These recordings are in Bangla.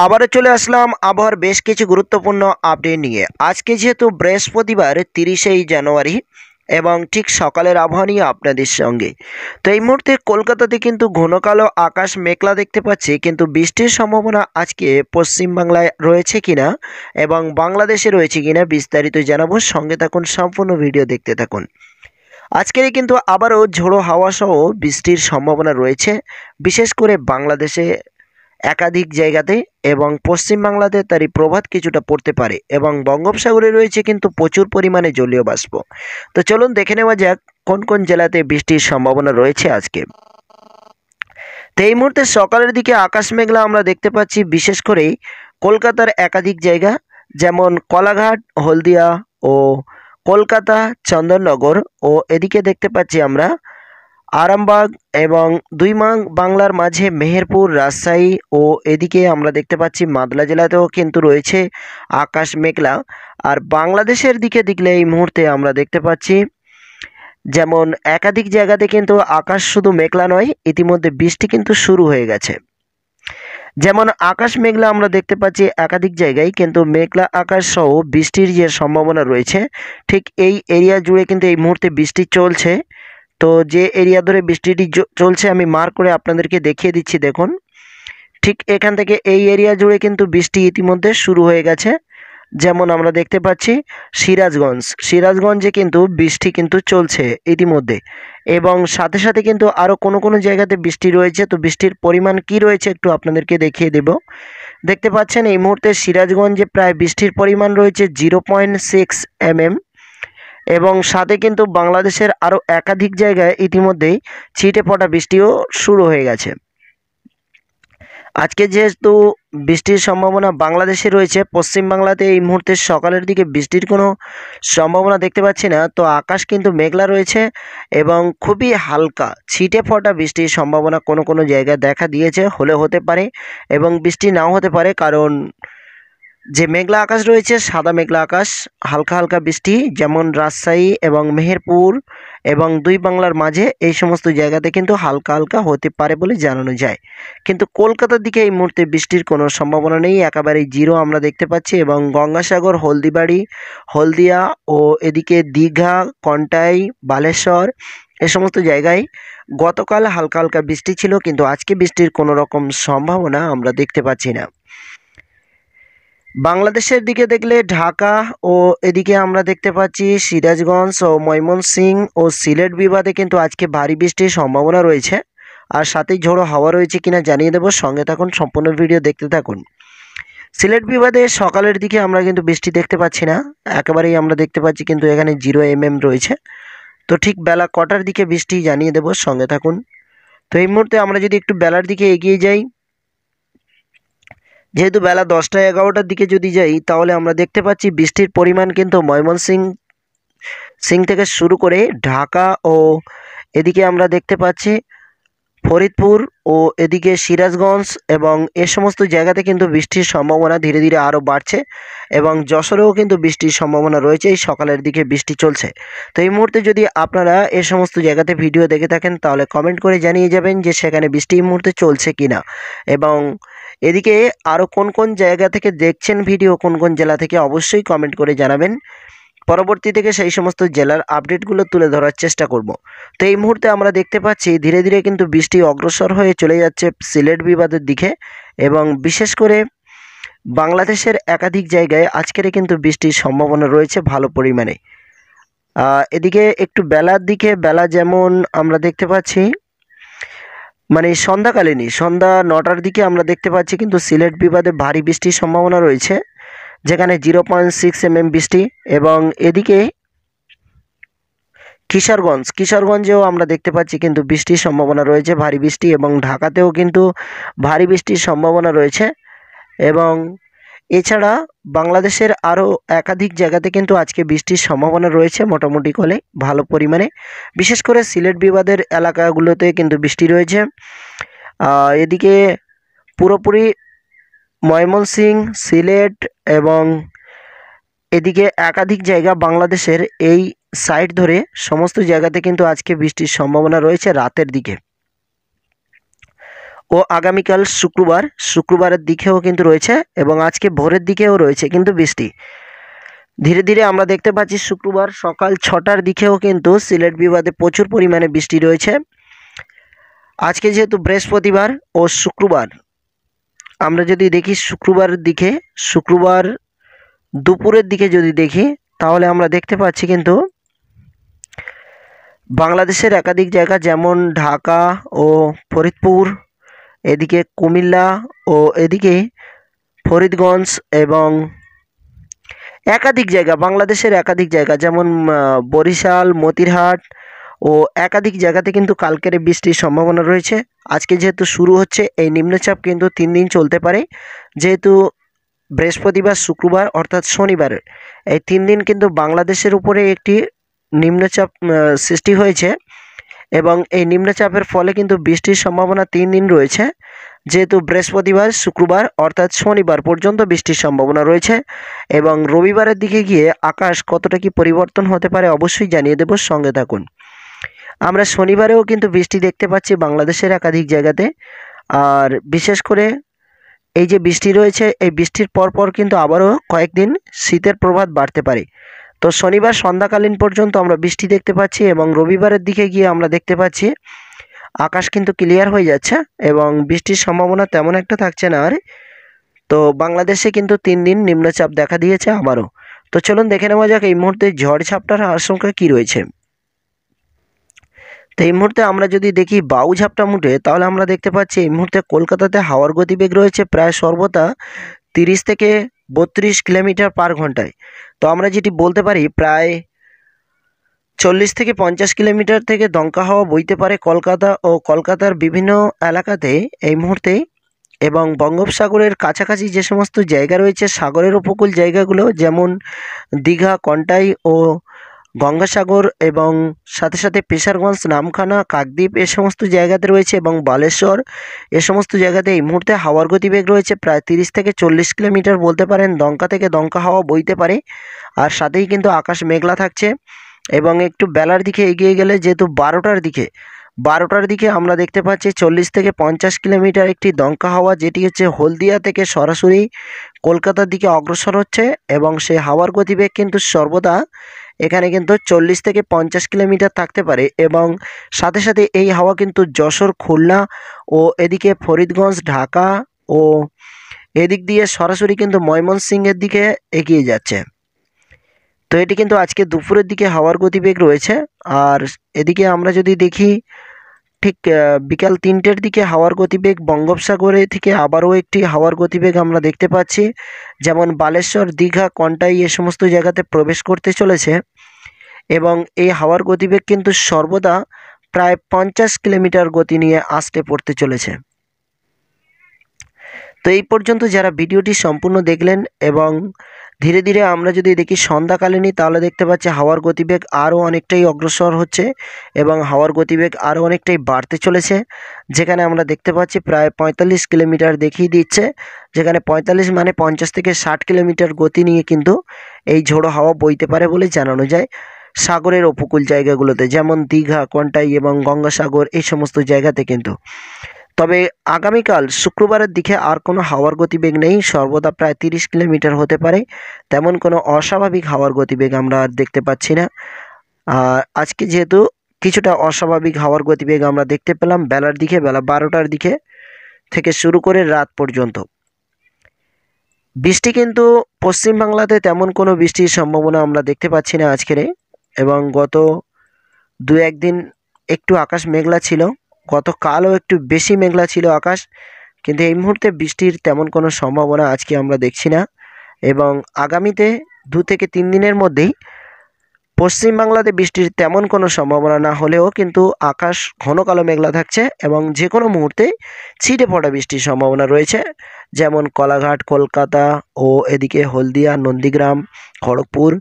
আবারও চলে আসলাম আবহাওয়ার বেশ কিছু গুরুত্বপূর্ণ আপডেট নিয়ে। আজকে যেহেতু বৃহস্পতিবার 30শে জানুয়ারি এবং ঠিক সকালের আবহাওয়া নিয়ে আপনাদের সঙ্গে। তো এই মুহূর্তে কলকাতাতে কিন্তু ঘন কালো আকাশ মেঘলা দেখতে পাচ্ছি, কিন্তু বৃষ্টির সম্ভাবনা আজকে পশ্চিমবাংলায় রয়েছে কিনা এবং বাংলাদেশে রয়েছে কিনা বিস্তারিত জানাবো। সঙ্গে থাকুন, সম্পূর্ণ ভিডিও দেখতে থাকুন। আজকের কিন্তু আবারও ঝোড়ো হাওয়া সহ বৃষ্টির সম্ভাবনা রয়েছে, বিশেষ করে বাংলাদেশে একাধিক জায়গাতে এবং পশ্চিমবাংলাতে তারই প্রভাব কিছুটা পড়তে পারে এবং বঙ্গোপসাগরে রয়েছে কিন্তু প্রচুর পরিমাণে জলীয় বাষ্প। তো চলুন দেখে নেওয়া যাক কোন কোন জেলাতে বৃষ্টির সম্ভাবনা রয়েছে আজকে। তো এই মুহূর্তে সকালের দিকে আকাশ মেঘলা আমরা দেখতে পাচ্ছি, বিশেষ করে কলকাতার একাধিক জায়গা যেমন কলাঘাট, হলদিয়া ও কলকাতা, চন্দননগর ও এদিকে দেখতে পাচ্ছি আমরা আরামবাগ এবং দুই বাংলার মাঝে মেহেরপুর, রাজশাহী ও এদিকে আমরা দেখতে পাচ্ছি মালদা জেলাতেও কিন্তু রয়েছে আকাশ মেঘলা। আর বাংলাদেশের দিকে দেখলে এই মুহূর্তে আমরা দেখতে পাচ্ছি যেমন একাধিক জায়গাতে কিন্তু আকাশ শুধু মেঘলা নয়, ইতিমধ্যে বৃষ্টি কিন্তু শুরু হয়ে গেছে। যেমন আকাশ মেঘলা আমরা দেখতে পাচ্ছি একাধিক জায়গায়, কিন্তু মেঘলা আকাশ সহ বৃষ্টির যে সম্ভাবনা রয়েছে ঠিক এই এরিয়া জুড়ে কিন্তু এই মুহূর্তে বৃষ্টি চলছে। তো যে এরিয়া ধরে বৃষ্টিটি চলছে আমি মার্ক করে আপনাদেরকে দেখিয়ে দিচ্ছি। দেখুন, ঠিক এখান থেকে এই এরিয়া জুড়ে কিন্তু বৃষ্টি ইতিমধ্যে শুরু হয়ে গেছে। যেমন আমরা দেখতে পাচ্ছি সিরাজগঞ্জে কিন্তু বৃষ্টি কিন্তু চলছে ইতিমধ্যে, এবং সাথে সাথে কিন্তু আরও কোনো কোনো জায়গাতে বৃষ্টি রয়েছে। তো বৃষ্টির পরিমাণ কি রয়েছে একটু আপনাদেরকে দেখিয়ে দেব। দেখতে পাচ্ছেন এই মুহূর্তে সিরাজগঞ্জে প্রায় বৃষ্টির পরিমাণ রয়েছে 0.6 mm, এবং সাথে কিন্তু বাংলাদেশের আরও একাধিক জায়গায় ইতিমধ্যেই ছিটে ফোটা বৃষ্টিও শুরু হয়ে গেছে। আজকে যেহেতু বৃষ্টির সম্ভাবনা বাংলাদেশে রয়েছে, পশ্চিমবাংলাতে এই মুহূর্তে সকালের দিকে বৃষ্টির কোনো সম্ভাবনা দেখতে পাচ্ছি না। তো আকাশ কিন্তু মেঘলা রয়েছে এবং খুবই হালকা ছিটে ফোটা বৃষ্টির সম্ভাবনা কোনো কোনো জায়গায় দেখা দিয়েছে, হলে হতে পারে এবং বৃষ্টি নাও হতে পারে, কারণ যে মেঘলা আকাশ রয়েছে সাদা মেঘলা আকাশ, হালকা হালকা বৃষ্টি যেমন রাজশাহী এবং মেহেরপুর এবং দুই বাংলার মাঝে এই সমস্ত জায়গাতে কিন্তু হালকা হালকা হতে পারে বলে জানানো যায়। কিন্তু কলকাতার দিকে এই মুহূর্তে বৃষ্টির কোনো সম্ভাবনা নেই, একেবারেই জিরো আমরা দেখতে পাচ্ছি। এবং গঙ্গাসাগর, হলদিবাড়ি, হলদিয়া ও এদিকে দীঘা, কন্টাই, বালেশ্বর এ সমস্ত জায়গায় গতকাল হালকা হালকা বৃষ্টি ছিল, কিন্তু আজকে বৃষ্টির কোনো রকম সম্ভাবনা আমরা দেখতে পাচ্ছি না। বাংলাদেশের দিকে দেখলে ঢাকা ও এদিকে আমরা দেখতে পাচ্ছি সিরাজগঞ্জ ও ময়মনসিংহ ও সিলেট বিভাগে কিন্তু আজকে ভারী বৃষ্টির সম্ভাবনা রয়েছে, আর সাথেই ঝোড়ো হাওয়া রয়েছে কিনা জানিয়ে দেবো। সঙ্গে থাকুন, সম্পূর্ণ ভিডিও দেখতে থাকুন। সিলেট বিভাগে সকালের দিকে আমরা কিন্তু বৃষ্টি দেখতে পাচ্ছি না, একেবারেই আমরা দেখতে পাচ্ছি কিন্তু এখানে 0 mm রয়েছে। তো ঠিক বেলা কটার দিকে বৃষ্টি জানিয়ে দেবো, সঙ্গে থাকুন। তো এই মুহূর্তে আমরা যদি একটু বেলার দিকে এগিয়ে যাই, যেহেতু বেলা 10টা 11টার দিকে যদি যাই তাহলে আমরা দেখতে পাচ্ছি বৃষ্টির পরিমাণ কিন্তু ময়মনসিংহ থেকে শুরু করে ঢাকা ও এদিকে আমরা দেখতে পাচ্ছি ফরিদপুর ও এদিকে সিরাজগঞ্জ এবং এ সমস্ত জায়গাতে কিন্তু বৃষ্টির সম্ভাবনা ধীরে ধীরে আরও বাড়ছে, এবং যশোরেও কিন্তু বৃষ্টির সম্ভাবনা রয়েছে। এই সকালের দিকে বৃষ্টি চলছে। তো এই মুহূর্তে যদি আপনারা এ সমস্ত জায়গাতে ভিডিও দেখে থাকেন তাহলে কমেন্ট করে জানিয়ে যাবেন যে সেখানে বৃষ্টি এই মুহূর্তে চলছে কিনা, এবং এদিকে আরও কোন কোন জায়গা থেকে দেখছেন ভিডিও, কোন কোন জেলা থেকে অবশ্যই কমেন্ট করে জানাবেন। পরবর্তী থেকে সেই সমস্ত জেলার আপডেটগুলো তুলে ধরার চেষ্টা করব। তো এই মুহূর্তে আমরা দেখতে পাচ্ছি ধীরে ধীরে কিন্তু বৃষ্টি অগ্রসর হয়ে চলে যাচ্ছে সিলেট বিভাগের দিকে, এবং বিশেষ করে বাংলাদেশের একাধিক জায়গায় আজকের কিন্তু বৃষ্টির সম্ভাবনা রয়েছে ভালো পরিমাণে। এদিকে একটু বেলার দিকে, বেলা যেমন আমরা দেখতে পাচ্ছি মানে সন্ধ্যা 9টার দিকে আমরা দেখতে পাচ্ছি কিন্তু সিলেট বিভাগে ভারী বৃষ্টির সম্ভাবনা রয়েছে, যেখানে 0.6 mm বৃষ্টি। এবং এদিকে কিশোরগঞ্জেও আমরা দেখতে পাচ্ছি কিন্তু বৃষ্টির সম্ভাবনা রয়েছে, ভারী বৃষ্টি, এবং ঢাকাতেও কিন্তু ভারী বৃষ্টির সম্ভাবনা রয়েছে। এবং এছাড়া বাংলাদেশের আরও একাধিক জায়গাতে কিন্তু আজকে বৃষ্টির সম্ভাবনা রয়েছে মোটামুটি করে ভালো পরিমাণে, বিশেষ করে সিলেট বিভাগের এলাকাগুলোতে কিন্তু বৃষ্টি রয়েছে। এদিকে পুরোপুরি ময়মনসিংহ, সিলেট এবং এদিকে একাধিক জায়গা বাংলাদেশের এই সাইড ধরে সমস্ত জায়গাতে কিন্তু আজকে বৃষ্টির সম্ভাবনা রয়েছে রাতের দিকে। ও আগামীকাল শুক্রবারের দিকেও কিন্তু রয়েছে এবং আজকে ভোরের দিকেও রয়েছে কিন্তু বৃষ্টি। ধীরে ধীরে আমরা দেখতে পাচ্ছি শুক্রবার সকাল 6টার দিকেও কিন্তু সিলেট বিভাগে প্রচুর পরিমাণে বৃষ্টি রয়েছে। আজকে যেহেতু বৃহস্পতিবার ও শুক্রবার, আমরা যদি দেখি শুক্রবার দুপুরের দিকে যদি দেখি তাহলে আমরা দেখতে পাচ্ছি কিন্তু বাংলাদেশের একাধিক জায়গা যেমন ঢাকা ও ফরিদপুর, এদিকে কুমিল্লা ও এদিকে ফরিদগঞ্জ এবং বাংলাদেশের একাধিক জায়গা যেমন বরিশাল, মতিরহাট ও একাধিক জায়গাতে কিন্তু কালকের বৃষ্টির সম্ভাবনা রয়েছে। আজকে যেহেতু শুরু হচ্ছে এই নিম্নচাপ কিন্তু 3 দিন চলতে পারে, যেহেতু বৃহস্পতিবার শুক্রবার অর্থাৎ শনিবার এই 3 দিন কিন্তু বাংলাদেশের উপরে একটি নিম্নচাপ সৃষ্টি হয়েছে এবং এই নিম্নচাপের ফলে কিন্তু বৃষ্টির সম্ভাবনা 3 দিন রয়েছে। যেহেতু বৃহস্পতিবার শুক্রবার অর্থাৎ শনিবার পর্যন্ত বৃষ্টির সম্ভাবনা রয়েছে এবং রবিবারের দিকে গিয়ে আকাশ কতটা কি পরিবর্তন হতে পারে অবশ্যই জানিয়ে দেব, সঙ্গে থাকুন। আমরা শনিবারেও কিন্তু বৃষ্টি দেখতে পাচ্ছি বাংলাদেশের একাধিক জায়গাতে, আর বিশেষ করে এই যে বৃষ্টি রয়েছে এই বৃষ্টির পরপর কিন্তু আবারও কয়েকদিন শীতের প্রভাব বাড়তে পারে। তো শনিবার সন্ধ্যাকালীন পর্যন্ত আমরা বৃষ্টি দেখতে পাচ্ছি এবং রবিবারের দিকে গিয়ে আমরা দেখতে পাচ্ছি আকাশ কিন্তু ক্লিয়ার হয়ে যাচ্ছে এবং বৃষ্টির সম্ভাবনা তেমন একটা থাকছে না আর। তো বাংলাদেশে কিন্তু 3 দিন নিম্নচাপ দেখা দিয়েছে আবারও। তো চলুন দেখে নেওয়া যাক এই মুহূর্তে ঝড় ঝাপটার আশঙ্কা কি রয়েছে। তো এই মুহূর্তে আমরা যদি দেখি বায়ু ঝাপটা মুঠে তাহলে আমরা দেখতে পাচ্ছি এই মুহূর্তে কলকাতাতে হাওয়ার গতিবেগ রয়েছে প্রায় সর্বদা 30 থেকে 32 কিলোমিটার পার ঘন্টায়। তো আমরা যেটি বলতে পারি প্রায় 40 থেকে 50 কিলোমিটার থেকে দমকা হাওয়া বইতে পারে কলকাতা ও কলকাতার বিভিন্ন এলাকাতে এই মুহূর্তে। এবং বঙ্গোপসাগরের কাছাকাছি যে সমস্ত জায়গা রয়েছে সাগরের উপকূল জায়গাগুলো যেমন দীঘা, কন্টাই ও গঙ্গাসাগর এবং সাথে সাথে পেশারগঞ্জ, নামখানা, কাকদ্বীপ এ সমস্ত জায়গাতে রয়েছে এবং বালেশ্বর এ সমস্ত জায়গাতে এই মুহূর্তে হাওয়ার গতিবেগ রয়েছে প্রায় 30 থেকে 40 কিলোমিটার বলতে পারেন। দমকা থেকে দমকা হাওয়া বইতে পারে আর সাথেই কিন্তু আকাশ মেঘলা থাকছে এবং একটু বেলার দিকে এগিয়ে গেলে যেহেতু 12টার দিকে আমরা দেখতে পাচ্ছি 40 থেকে 50 কিলোমিটার একটি দমকা হাওয়া, যেটি হচ্ছে হলদিয়া থেকে সরাসরি কলকাতার দিকে অগ্রসর হচ্ছে এবং সেই হাওয়ার গতিবেগ কিন্তু সর্বদা এখানে কিন্তু 40 থেকে 50 কিলোমিটার থাকতে পারে এবং সাথে সাথে এই হাওয়া কিন্তু যশোর, খুলনা ও এদিকে ফরিদগঞ্জ, ঢাকা ও এদিক দিয়ে সরাসরি কিন্তু ময়মনসিংহের দিকে এগিয়ে যাচ্ছে। তো এটি কিন্তু আজকে দুপুরের দিকে হাওয়ার গতিবেগ রয়েছে। আর এদিকে আমরা যদি দেখি ঠিক বিকাল 3টের দিকে হাওয়ার গতিবেগ বঙ্গোপসাগরে থেকে আবারও একটি হাওয়ার গতিবেগ আমরা দেখতে পাচ্ছি, যেমন বালেশ্বর, দীঘা, কন্টাই এ সমস্ত জায়গাতে প্রবেশ করতে চলেছে এবং এই হাওয়ার গতিবেগ কিন্তু সর্বদা প্রায় 50 কিলোমিটার গতি নিয়ে আসতে পড়তে চলেছে। তো এই পর্যন্ত যারা ভিডিওটি সম্পূর্ণ দেখলেন এবং ধীরে ধীরে আমরা যদি দেখি সন্ধ্যাকালীনই তাহলে দেখতে পাচ্ছি হাওয়ার গতিবেগ আরও অনেকটাই অগ্রসর হচ্ছে এবং হাওয়ার গতিবেগ আরও অনেকটাই বাড়তে চলেছে, যেখানে আমরা দেখতে পাচ্ছি প্রায় 45 কিলোমিটার দেখিয়ে দিচ্ছে, যেখানে 45 মানে 50 থেকে 60 কিলোমিটার গতি নিয়ে কিন্তু এই ঝোড়ো হাওয়া বইতে পারে বলে জানানো যায় সাগরের উপকূল জায়গাগুলোতে যেমন দীঘা, কন্টাই এবং গঙ্গাসাগর এই সমস্ত জায়গাতে কিন্তু। তবে আগামীকাল শুক্রবারের দিকে আর কোনো হাওয়ার গতিবেগ নেই, সর্বদা প্রায় 30 কিলোমিটার হতে পারে, তেমন কোনো অস্বাভাবিক হাওয়ার গতিবেগ আমরা আর দেখতে পাচ্ছি না। আর আজকে যেহেতু কিছুটা অস্বাভাবিক হাওয়ার গতিবেগ আমরা দেখতে পেলাম বেলার দিকে, বেলা 12টার দিকে থেকে শুরু করে রাত পর্যন্ত। বৃষ্টি কিন্তু পশ্চিমবাংলাতে তেমন কোনো বৃষ্টির সম্ভাবনা আমরা দেখতে পাচ্ছি না আজকের, এবং গত 2-1 দিন একটু আকাশ মেঘলা ছিল, গতকালও একটু বেশি মেঘলা ছিল আকাশ, কিন্তু এই মুহূর্তে বৃষ্টির তেমন কোনো সম্ভাবনা আজকে আমরা দেখছি না। এবং আগামীতে 2 থেকে 3 দিনের মধ্যেই পশ্চিমবাংলাতে বৃষ্টির তেমন কোনো সম্ভাবনা না হলেও কিন্তু আকাশ ঘন কালো মেঘলা থাকছে এবং যে কোনো মুহূর্তে ছিটে পড়া বৃষ্টির সম্ভাবনা রয়েছে, যেমন কলাঘাট, কলকাতা ও এদিকে হলদিয়া, নন্দীগ্রাম, খড়গপুর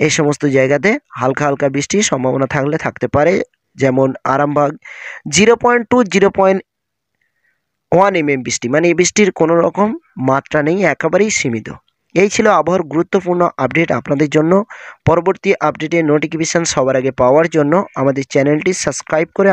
এই সমস্ত জায়গাতে হালকা হালকা বৃষ্টির সম্ভাবনা থাকতে পারে, যেমন আরামবাগ 0.1 mm বৃষ্টি, মানে এই বৃষ্টির কোনো রকম মাত্রা নেই, একেবারেই সীমিত। এই ছিল আবহাওয়ার গুরুত্বপূর্ণ আপডেট আপনাদের জন্য। পরবর্তী আপডেটের নোটিফিকেশান সবার আগে পাওয়ার জন্য আমাদের চ্যানেলটি সাবস্ক্রাইব করে